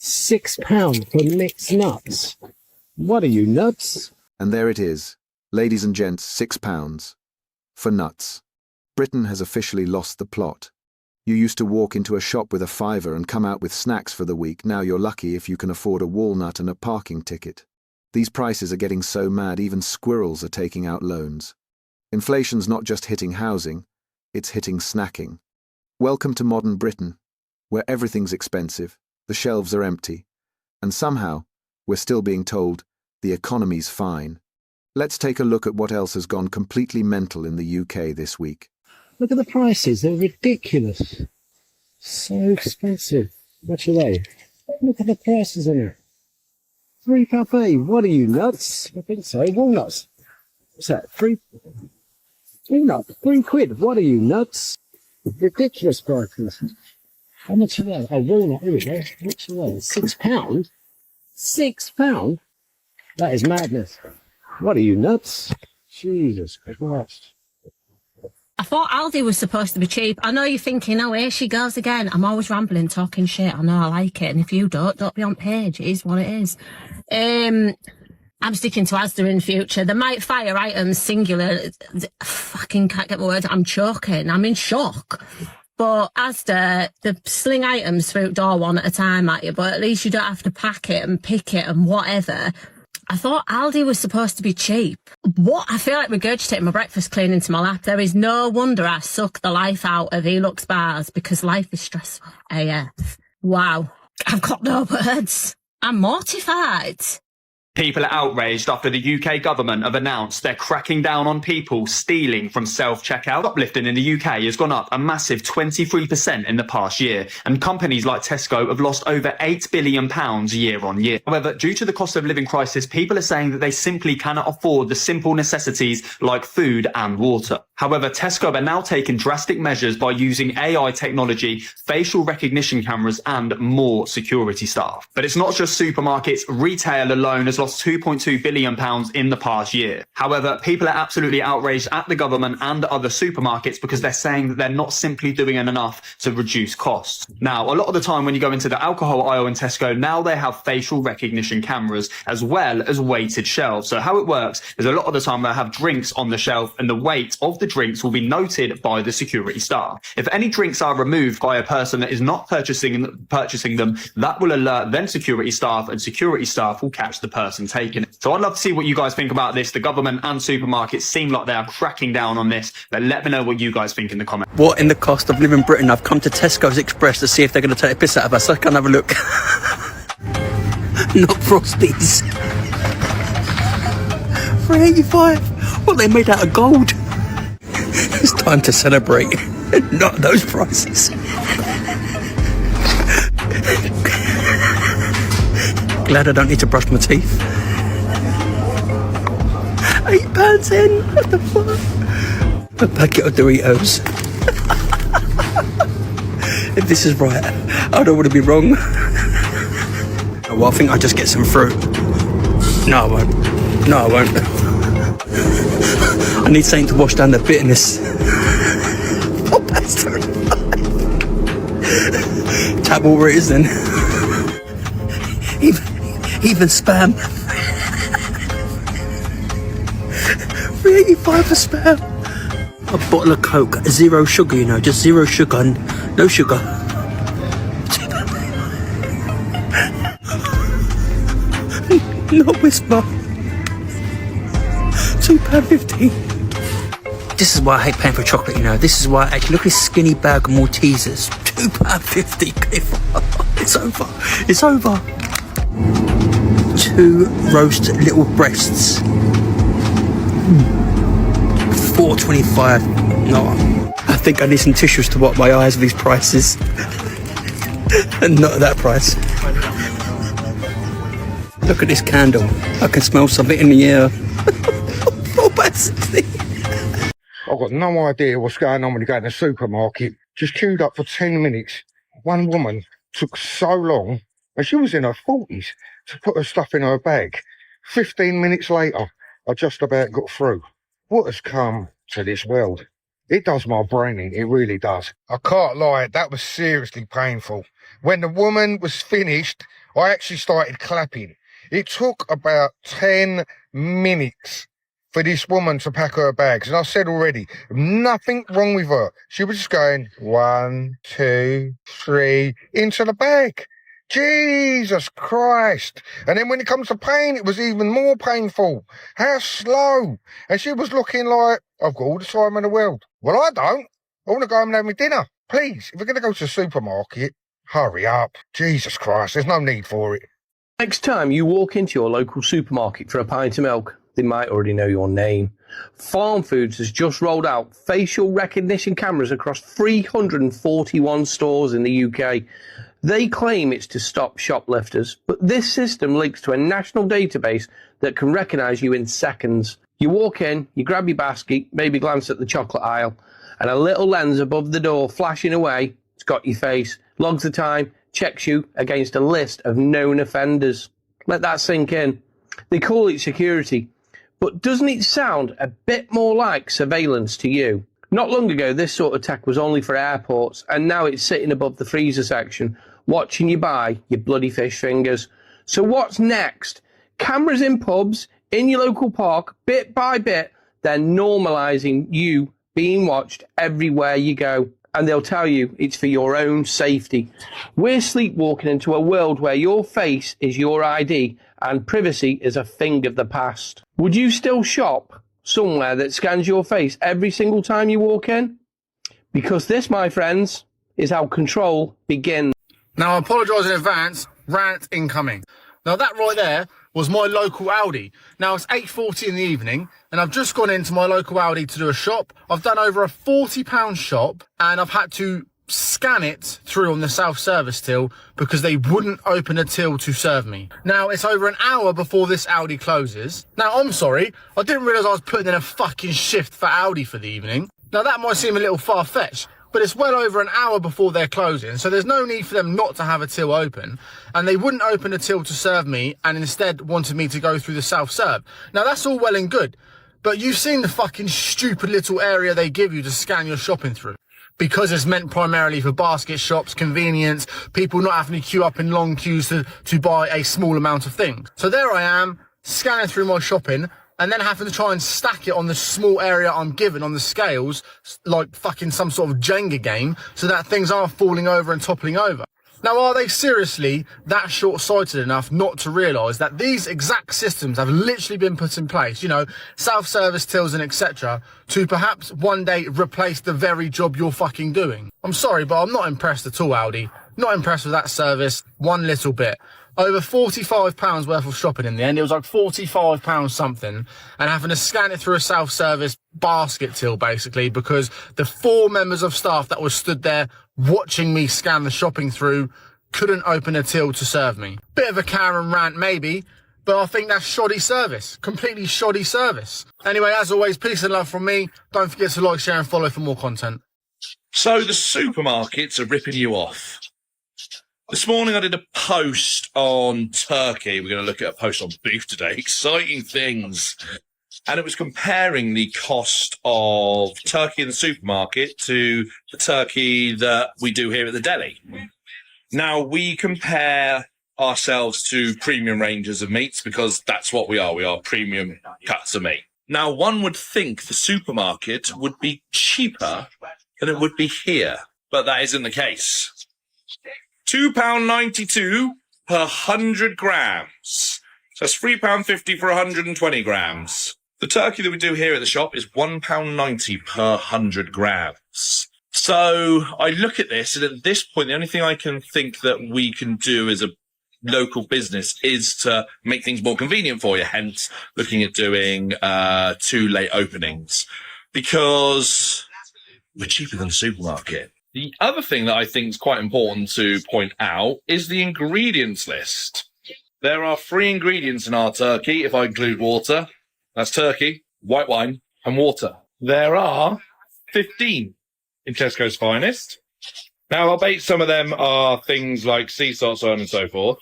£6 for mixed nuts. What are you, nuts? And there it is, ladies and gents, £6 for nuts. Britain has officially lost the plot. You used to walk into a shop with a fiver and come out with snacks for the week. Now you're lucky if you can afford a walnut and a parking ticket. These prices are getting so mad even squirrels are taking out loans. Inflation's not just hitting housing, it's hitting snacking. Welcome to modern Britain, where everything's expensive, the shelves are empty, and somehow we're still being told the economy's fine. Let's take a look at what else has gone completely mental in the UK this week. Look at the prices, they're ridiculous. So expensive. What are they? Look at the prices in it. £3 What are you, nuts? I think so. Walnuts. What's that? Walnut. £3. What are you, nuts? Ridiculous prices. How much are they? Oh, walnut. Here we go. How much are they? £6? £6? That is madness. What are you, nuts? Jesus Christ. I thought Aldi was supposed to be cheap. I know you're thinking, oh, here she goes again. I'm always rambling, talking shit. I know, I like it. And if you don't be on page. It is what it is. I'm sticking to Asda in future. The might fire items, singular. Fucking can't get my words. I'm choking. I'm in shock. But Asda, the sling items through door one at a time at you, but at least you don't have to pack it and pick it and whatever. I thought Aldi was supposed to be cheap. What? I feel like regurgitating my breakfast clean into my lap. There is no wonder I suck the life out of Elux bars because life is stressful AF. Wow. I've got no words. I'm mortified. People are outraged after the UK government have announced they're cracking down on people stealing from self-checkout. Shoplifting in the UK has gone up a massive 23% in the past year, and companies like Tesco have lost over £8 billion year on year. However, due to the cost of living crisis, people are saying that they simply cannot afford the simple necessities like food and water. However, Tesco are now taking drastic measures by using AI technology, facial recognition cameras, and more security staff. But it's not just supermarkets. Retail alone has lost £2.2 billion in the past year. However, people are absolutely outraged at the government and other supermarkets because they're saying that they're not simply doing enough to reduce costs. Now, a lot of the time when you go into the alcohol aisle in Tesco, now they have facial recognition cameras as well as weighted shelves. So how it works is a lot of the time they have drinks on the shelf and the weight of the drinks will be noted by the security staff. If any drinks are removed by a person that is not purchasing them, that will alert then security staff, and security staff will catch the person taking it. So I'd love to see what you guys think about this. The government and supermarkets seem like they are cracking down on this, but let me know what you guys think in the comments. What in the cost of living in Britain? I've come to Tesco Express to see if they're going to take a piss out of us. I can have a look. Not Frosties. £3.85. What, they made out of gold? It's time to celebrate. Not those prices. Glad I don't need to brush my teeth. £8 in. What the fuck? A packet of Doritos. If this is right, I don't want to be wrong. Well, I think I'll just get some fruit. No, I won't. No, I won't. I need something to wash down the bitterness. Tap water it is then. Even spam. £3.85 for spam. A bottle of Coke, 0 sugar, you know, just 0 sugar and no sugar. Not Whisper. £2.50. This is why I hate paying for chocolate, you know. This is why I actually look at this skinny bag of Maltesers. £2.50. It's over. It's over. 2 roast little breasts. £4.25. No, I think I need some tissues to wipe my eyes with these prices. And not at that price. Look at this candle. I can smell something in the air. £4.60. I've got no idea what's going on when you go in the supermarket. Just queued up for 10 minutes. One woman took so long, and she was in her 40s, to put her stuff in her bag. 15 minutes later, I just about got through. What has come to this world? It does my brain in, it really does. I can't lie, that was seriously painful. When the woman was finished, I actually started clapping. It took about 10 minutes for this woman to pack her bags. And I said already, nothing wrong with her. She was just going 1, 2, 3 into the bag. Jesus Christ. And then when it comes to pain, it was even more painful. How slow. And she was looking like, I've got all the time in the world. Well, I don't. I want to go home and have my dinner. Please, if we're going to go to the supermarket, hurry up. Jesus Christ, there's no need for it. Next time you walk into your local supermarket for a pint of milk, they might already know your name. Farm Foods has just rolled out facial recognition cameras across 341 stores in the UK. They claim it's to stop shoplifters, but this system links to a national database that can recognise you in seconds. You walk in, you grab your basket, maybe glance at the chocolate aisle, and a little lens above the door flashing away, it's got your face, logs the time, checks you against a list of known offenders. Let that sink in. They call it security, but doesn't it sound a bit more like surveillance to you? Not long ago, this sort of tech was only for airports, and now it's sitting above the freezer section, watching you buy your bloody fish fingers. So what's next? Cameras in pubs, in your local park, bit by bit, they're normalising you being watched everywhere you go. And they'll tell you it's for your own safety. We're sleepwalking into a world where your face is your ID and privacy is a thing of the past. Would you still shop somewhere that scans your face every single time you walk in? Because this, my friends, is how control begins. Now, I apologise in advance, rant incoming. Now, that right there was my local Aldi. Now, it's 8:40 in the evening, and I've just gone into my local Aldi to do a shop. I've done over a £40 shop, and I've had to scan it through on the self-service till because they wouldn't open a till to serve me. Now, it's over an hour before this Aldi closes. Now, I'm sorry, I didn't realise I was putting in a fucking shift for Aldi for the evening. Now, that might seem a little far-fetched, but it's well over an hour before they're closing, so there's no need for them not to have a till open. And they wouldn't open a till to serve me and instead wanted me to go through the self-serve. Now, that's all well and good, but you've seen the fucking stupid little area they give you to scan your shopping through. Because it's meant primarily for basket shops, convenience, people not having to queue up in long queues to buy a small amount of things. So there I am, scanning through my shopping, and then having to try and stack it on the small area I'm given on the scales, like fucking some sort of Jenga game, so that things aren't falling over and toppling over. Now, are they seriously that short-sighted enough not to realise that these exact systems have literally been put in place, you know, self-service tills and etc., to perhaps one day replace the very job you're fucking doing? I'm sorry, but I'm not impressed at all, Aldi. Not impressed with that service one little bit. Over £45 worth of shopping in the end. It was like £45 something, and having to scan it through a self-service basket till, basically, because the 4 members of staff that were stood there watching me scan the shopping through couldn't open a till to serve me. Bit of a Karen rant, maybe, but I think that's shoddy service. Completely shoddy service. Anyway, as always, peace and love from me. Don't forget to like, share and follow for more content. So the supermarkets are ripping you off. This morning I did a post on turkey. We're going to look at a post on beef today. Exciting things. And it was comparing the cost of turkey in the supermarket to the turkey that we do here at the deli. Now, we compare ourselves to premium ranges of meats because that's what we are. We are premium cuts of meat. Now, one would think the supermarket would be cheaper than it would be here, but that isn't the case. £2.92 per 100 grams. So that's £3.50 for 120 grams. The turkey that we do here at the shop is £1.90 per 100 grams. So I look at this, and at this point, the only thing I can think that we can do as a local business is to make things more convenient for you, hence looking at doing 2 late openings, because we're cheaper than the supermarket. The other thing that I think is quite important to point out is the ingredients list. There are 3 ingredients in our turkey, if I include water. That's turkey, white wine, and water. There are 15 in Tesco's Finest. Now, I'll bet some of them are things like sea salt, so on and so forth.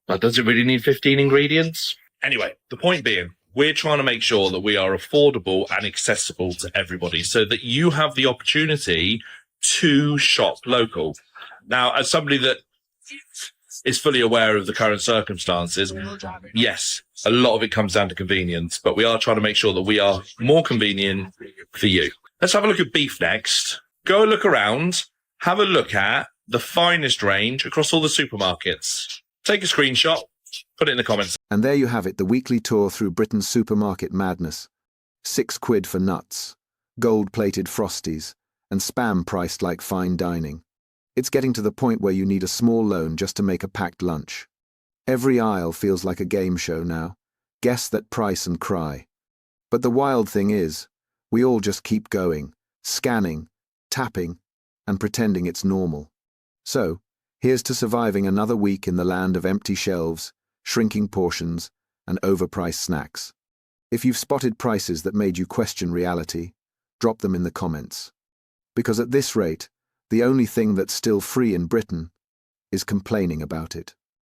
But does it really need 15 ingredients? Anyway, the point being, We're trying to make sure that we are affordable and accessible to everybody so that you have the opportunity to shop local. Now, as somebody that is fully aware of the current circumstances, yes, a lot of it comes down to convenience, but we are trying to make sure that we are more convenient for you. Let's have a look at beef next. Go look around, have a look at the finest range across all the supermarkets. Take a screenshot, put it in the comments. And there you have it, the weekly tour through Britain's supermarket madness. £6 for nuts, gold-plated Frosties, and spam priced like fine dining. It's getting to the point where you need a small loan just to make a packed lunch. Every aisle feels like a game show now. Guess that price and cry. But the wild thing is, we all just keep going, scanning, tapping, and pretending it's normal. So, here's to surviving another week in the land of empty shelves, shrinking portions, and overpriced snacks. If you've spotted prices that made you question reality, drop them in the comments. Because at this rate, the only thing that's still free in Britain is complaining about it.